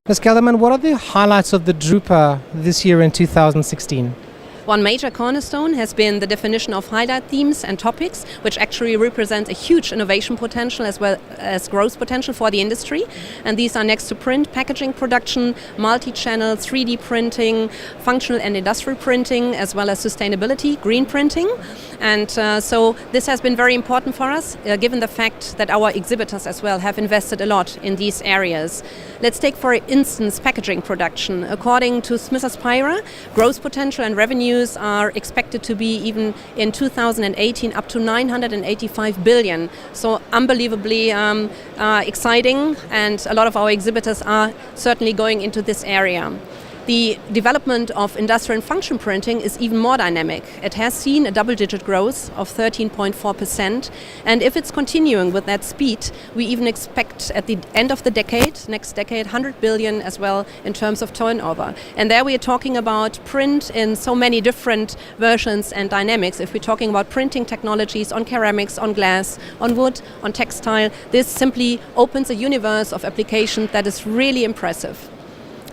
Ms. Geldermann, what are the highlights of the Drupa this year in 2016? One major cornerstone has been the definition of highlight themes and topics, which actually represent a huge innovation potential as well as growth potential for the industry. And these are next to print, packaging production, multi-channel, 3D printing, functional and industrial printing, as well as sustainability, green printing. And so this has been very important for us, given the fact that our exhibitors as well have invested a lot in these areas. Let's take, for instance, packaging production. According to Smith Spira, growth potential and revenues are expected to be, even in 2018, up to 985 billion. So unbelievably exciting, and a lot of our exhibitors are certainly going into this area. The development of industrial and function printing is even more dynamic. It has seen a double-digit growth of 13.4%, and if it's continuing with that speed, we even expect at the end of the decade, next decade, 100 billion as well in terms of turnover. And there we are talking about print in so many different versions and dynamics. If we're talking about printing technologies on ceramics, on glass, on wood, on textile, this simply opens a universe of applications that is really impressive.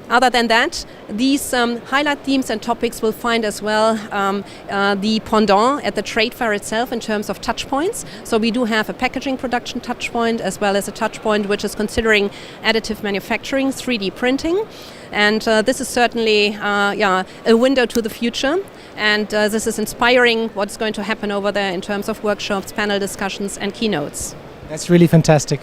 Other than that, these highlight themes and topics will find as well the pendant at the trade fair itself in terms of touch points. So we do have a packaging production touch point as well as a touch point which is considering additive manufacturing, 3D printing. And this is certainly a window to the future. And this is inspiring what's going to happen over there in terms of workshops, panel discussions and keynotes. That's really fantastic.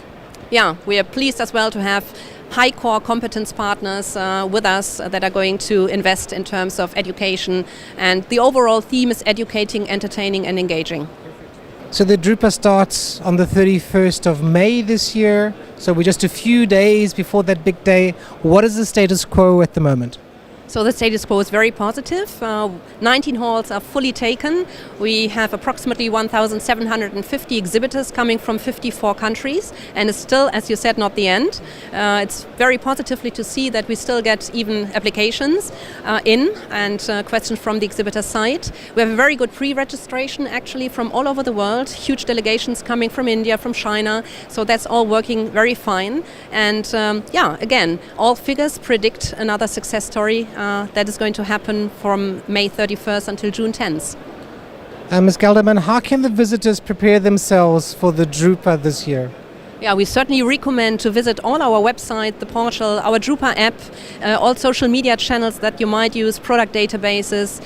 Yeah, we are pleased as well to have high core competence partners with us that are going to invest in terms of education, and the overall theme is educating, entertaining and engaging. So the Drupa starts on the 31st of May this year, so we're just a few days before that big day. What is the status quo at the moment? So the status quo is very positive. 19 halls are fully taken. We have approximately 1,750 exhibitors coming from 54 countries, and it's still, as you said, not the end. It's very positively to see that we still get even applications in and questions from the exhibitor side. We have a very good pre-registration actually from all over the world, huge delegations coming from India, from China, so that's all working very fine. And again, all figures predict another success story that is going to happen from May 31st until June 10th. Ms. Geldermann, how can the visitors prepare themselves for the Drupa this year? Yeah, we certainly recommend to visit all our website, the portal, our Drupa app, all social media channels that you might use, product databases.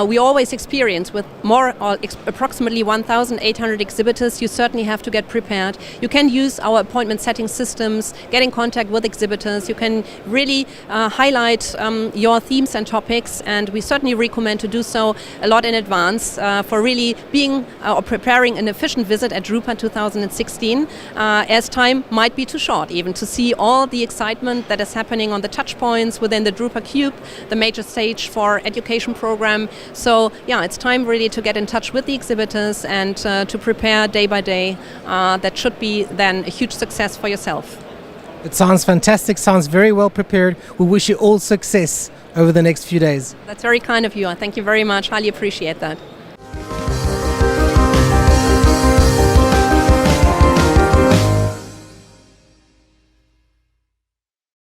We always experience with approximately 1,800 exhibitors, you certainly have to get prepared. You can use our appointment setting systems, get in contact with exhibitors. You can really highlight your themes and topics, and we certainly recommend to do so a lot in advance for really being or preparing an efficient visit at Drupa 2016. As time might be too short even to see all the excitement that is happening on the touch points within the Drupa Cube, the major stage for education program. So yeah, it's time really to get in touch with the exhibitors and to prepare day by day. That should be then a huge success for yourself. It sounds fantastic, sounds very well prepared. We wish you all success over the next few days. That's very kind of you. Thank you very much. Highly appreciate that.